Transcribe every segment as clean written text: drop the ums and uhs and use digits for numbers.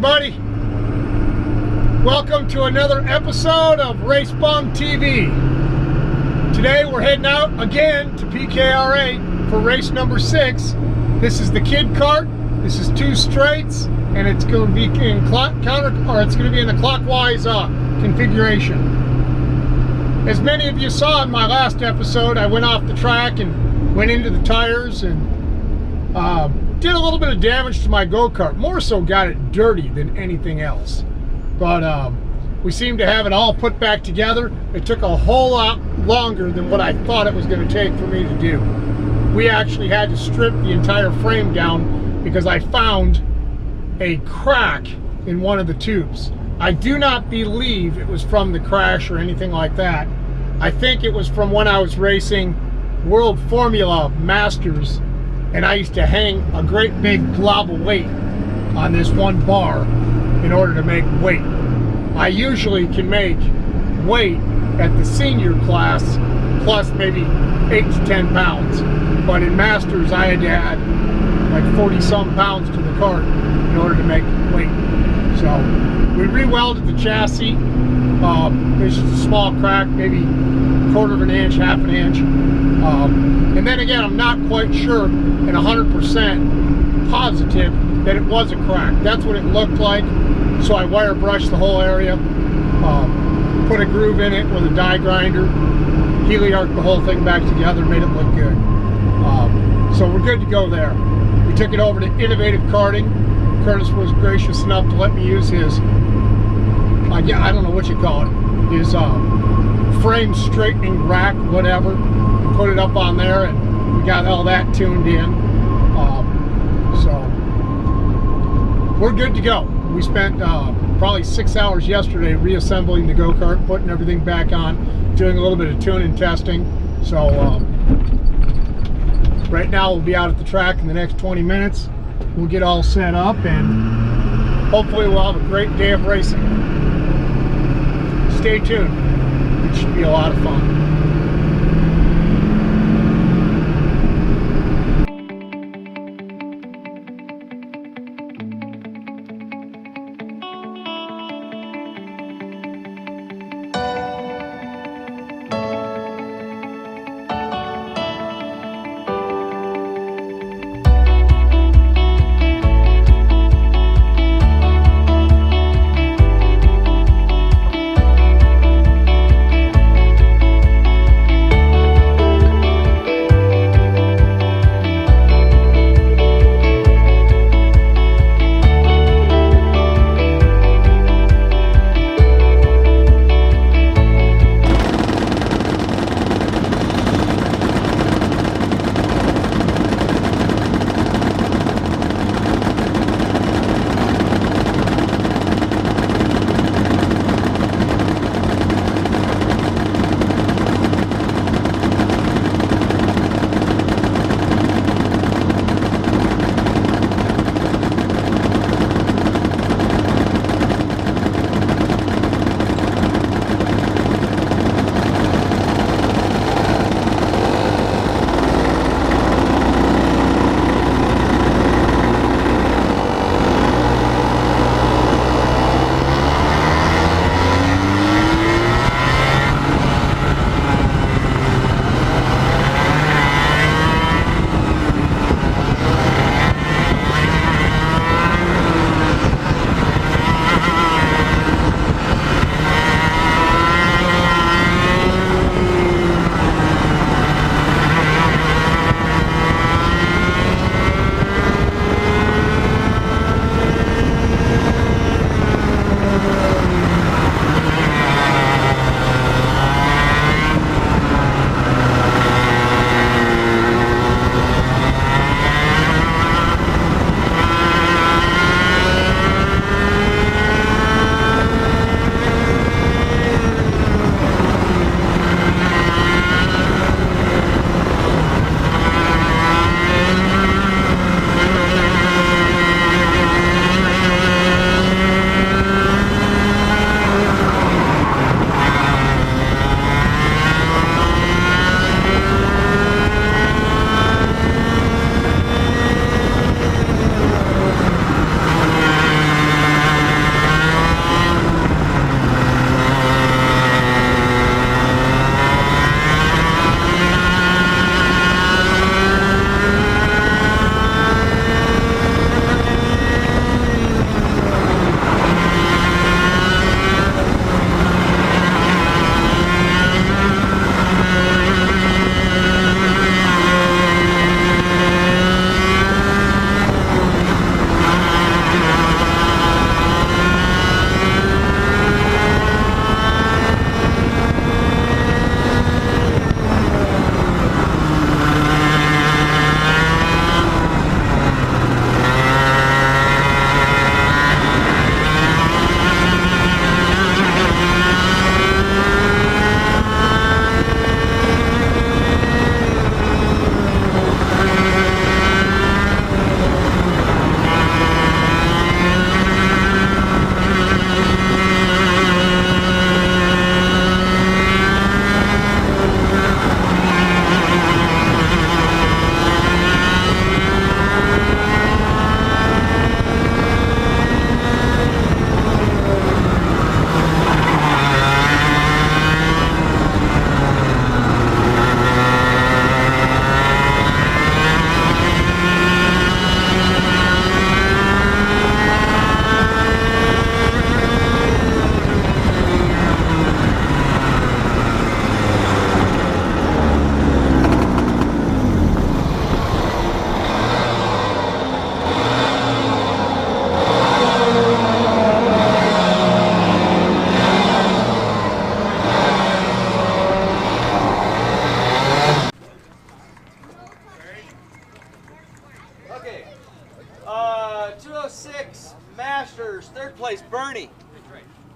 everybody. Welcome to another episode of RaceBumTV. Today we're heading out again to PKRA for race number 6. This is the kid kart. This is 2 straights, and it's going to be in it's going to be in a clockwise configuration. As many of you saw in my last episode, I went off the track and went into the tires and did a little bit of damage to my go-kart. More so got it dirty than anything else. But we seem to have it all put back together. It took a whole lot longer than what I thought it was going to take for me to do. We actually had to strip the entire frame down because I found a crack in one of the tubes. I do not believe it was from the crash or anything like that. I think it was from when I was racing World Formula Masters, and I used to hang a great big glob of weight on this one bar in order to make weight. I usually can make weight at the senior class plus maybe 8 to 10 pounds. But in Masters, I had to add like 40 some pounds to the cart in order to make weight. So we re-welded the chassis. There's just a small crack, maybe 1/4 of an inch, 1/2 an inch. And then again, I'm not quite sure and 100% positive that it was a crack. That's what it looked like. So I wire brushed the whole area, put a groove in it with a die grinder, heliarched the whole thing back together, made it look good. So we're good to go there. We took it over to Innovative Karting. Curtis was gracious enough to let me use his, I don't know what you call it, his frame straightening rack, whatever. Put it up on there, and we got all that tuned in. So we're good to go. We spent probably 6 hours yesterday reassembling the go-kart, putting everything back on, doing a little bit of tuning testing. So right now we'll be out at the track in the next 20 minutes. We'll get all set up, and hopefully we'll have a great day of racing. Stay tuned. It should be a lot of fun.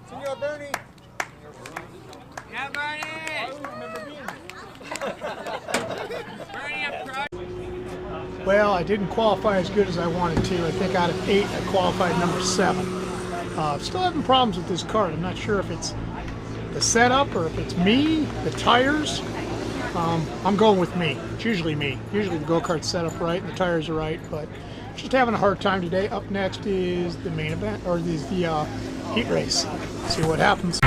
Senor Bernie. Yeah, Bernie! I remember being Bernie, I'm proud. Well, I didn't qualify as good as I wanted to. I think out of 8, I qualified number 7. Still having problems with this cart. I'm not sure if it's the setup or if it's me, the tires. I'm going with me. It's usually me. Usually the go-kart's set up right and the tires are right, but just having a hard time today. Up next is the main event, or the heat race. See what happens.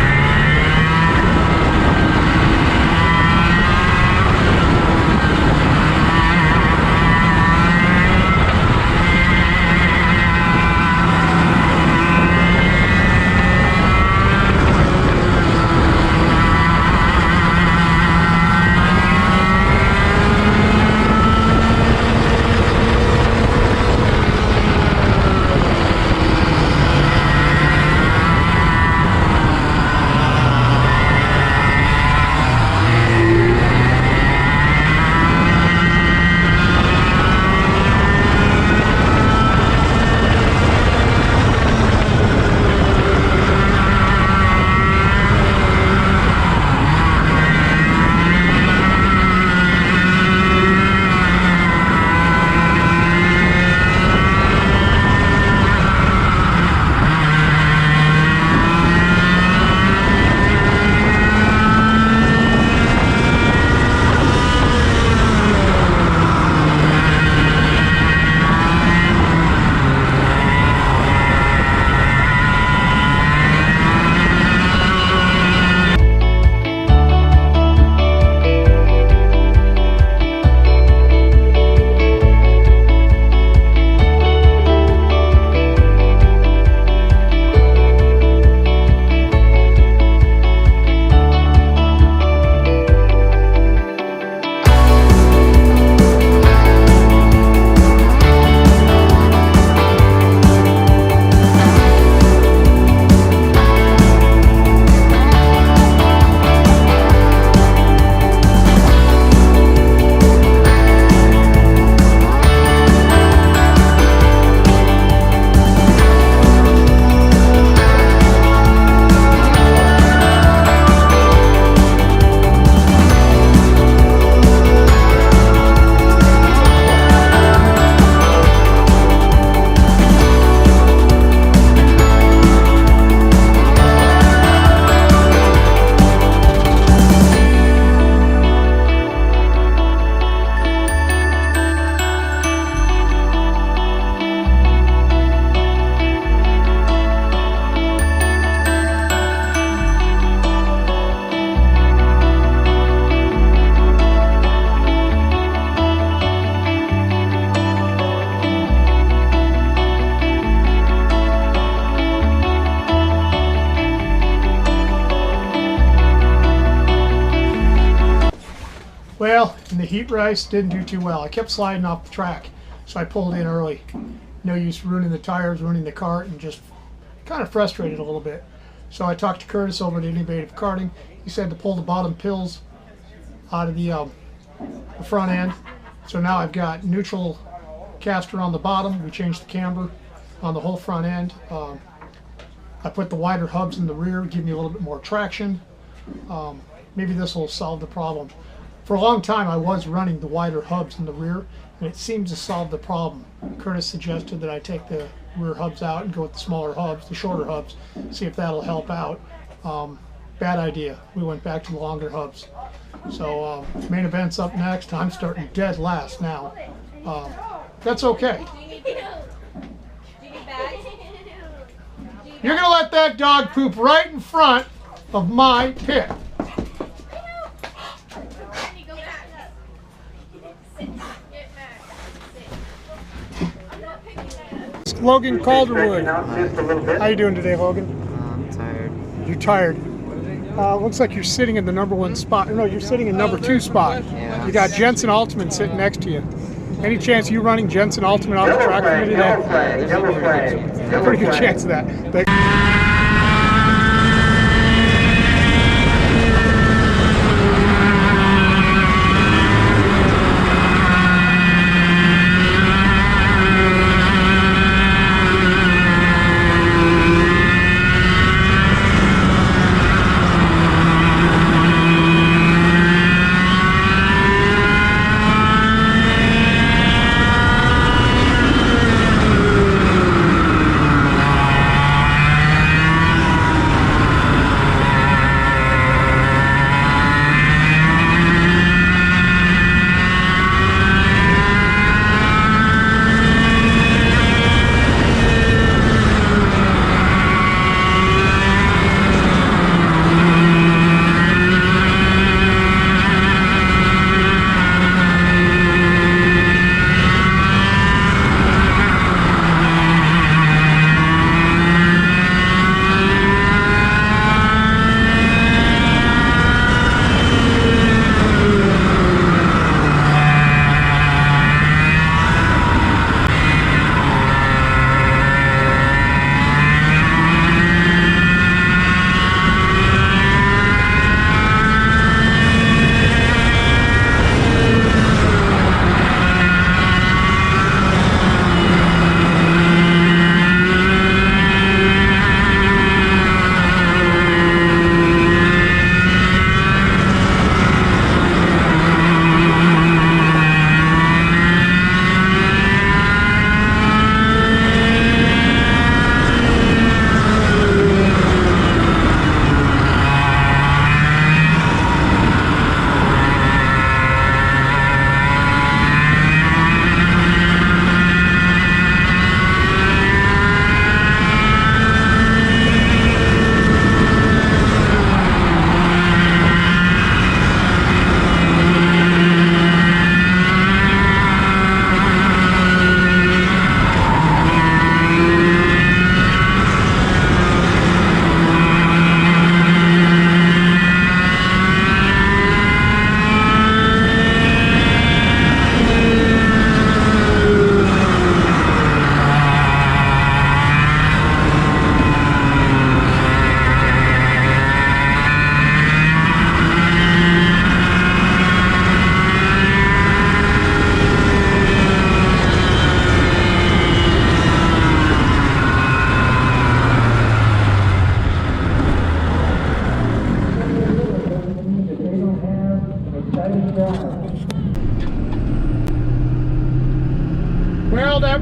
Well, in the heat race, didn't do too well. I kept sliding off the track, so I pulled in early. No use ruining the tires, ruining the cart, and just kind of frustrated a little bit. So I talked to Curtis over at Innovative Karting. He said to pull the bottom pills out of the front end. So now I've got neutral caster on the bottom. We changed the camber on the whole front end. I put the wider hubs in the rear, give me a little bit more traction. Maybe this will solve the problem. For a long time I was running the wider hubs in the rear, and it seems to solve the problem. Curtis suggested that I take the rear hubs out and go with the smaller hubs, the shorter hubs, see if that'll help out. Bad idea. We went back to the longer hubs. So main event's up next. I'm starting dead last now. That's okay. You're gonna let that dog poop right in front of my pit. Logan Calderwood. How you doing today, Logan? I'm tired. You're tired. Looks like you're sitting in the #1 spot. No, you're sitting in #2 spot. Yeah. You got Jensen Altman sitting next to you. Any chance you running Jensen Altman off the track for me today? Pretty good chance of that.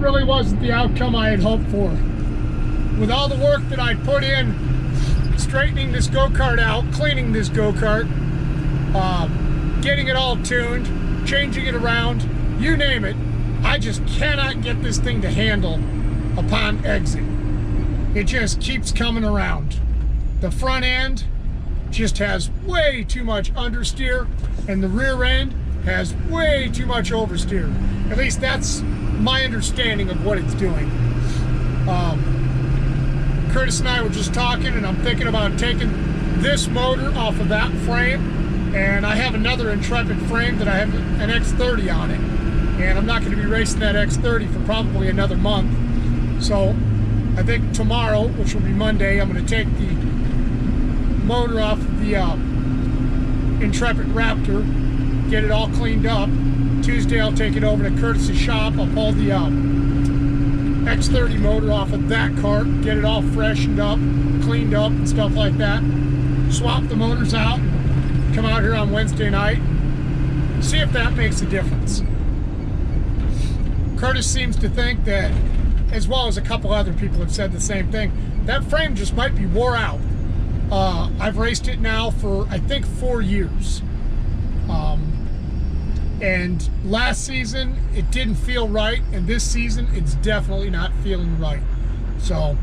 that really wasn't the outcome I had hoped for. With all the work that I put in, straightening this go-kart out, cleaning this go-kart, getting it all tuned, changing it around, you name it, I just cannot get this thing to handle upon exit. It just keeps coming around. The front end just has way too much understeer, and the rear end has way too much oversteer. At least that's my understanding of what it's doing. Curtis and I were just talking, and I'm thinking about taking this motor off of that frame, and I have another Intrepid frame that I have an X30 on it, and I'm not going to be racing that X30 for probably another month. So I think tomorrow, which will be Monday, I'm going to take the motor off of the Intrepid Raptor, get it all cleaned up. Tuesday I'll take it over to Curtis's shop. I'll pull the X30 motor off of that cart, get it all freshened up, cleaned up and stuff like that. Swap the motors out, come out here on Wednesday night, see if that makes a difference. Curtis seems to think that, as well as a couple other people have said the same thing, that frame just might be wore out. I've raced it now for, I think, 4 years. And last season, it didn't feel right, and this season, it's definitely not feeling right. So,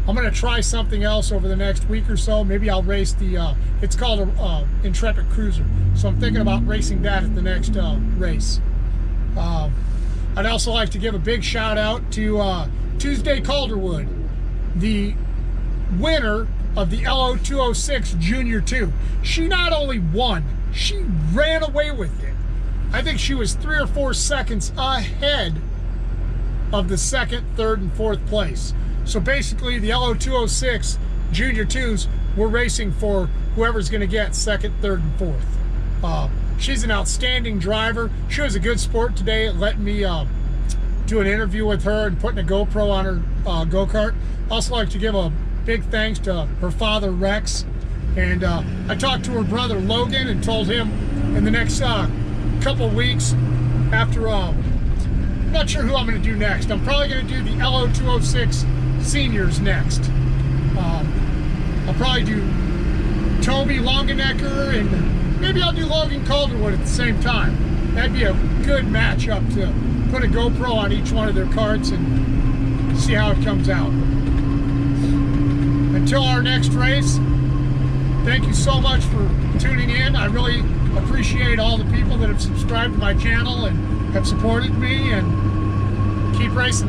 I'm going to try something else over the next week or so. Maybe I'll race the, it's called a Intrepid Cruiser. So I'm thinking about racing that at the next race. I'd also like to give a big shout out to Tuesday Calderwood, the winner of the LO206 Junior 2. She not only won, she ran away with it. I think she was 3 or 4 seconds ahead of the second, third, and fourth place. So basically, the LO206 Junior 2s were racing for whoever's going to get second, third, and fourth. She's an outstanding driver. She was a good sport today at letting me do an interview with her and putting a GoPro on her go-kart. Also like to give a big thanks to her father, Rex. And I talked to her brother, Logan, and told him in the next couple weeks after, I'm not sure who I'm going to do next. I'm probably going to do the LO206 Seniors next. I'll probably do Toby Longenecker, and maybe I'll do Logan Calderwood at the same time. That'd be a good matchup to put a GoPro on each one of their carts and see how it comes out. Until our next race, thank you so much for tuning in. I really appreciate all the people that have subscribed to my channel and have supported me, and keep racing.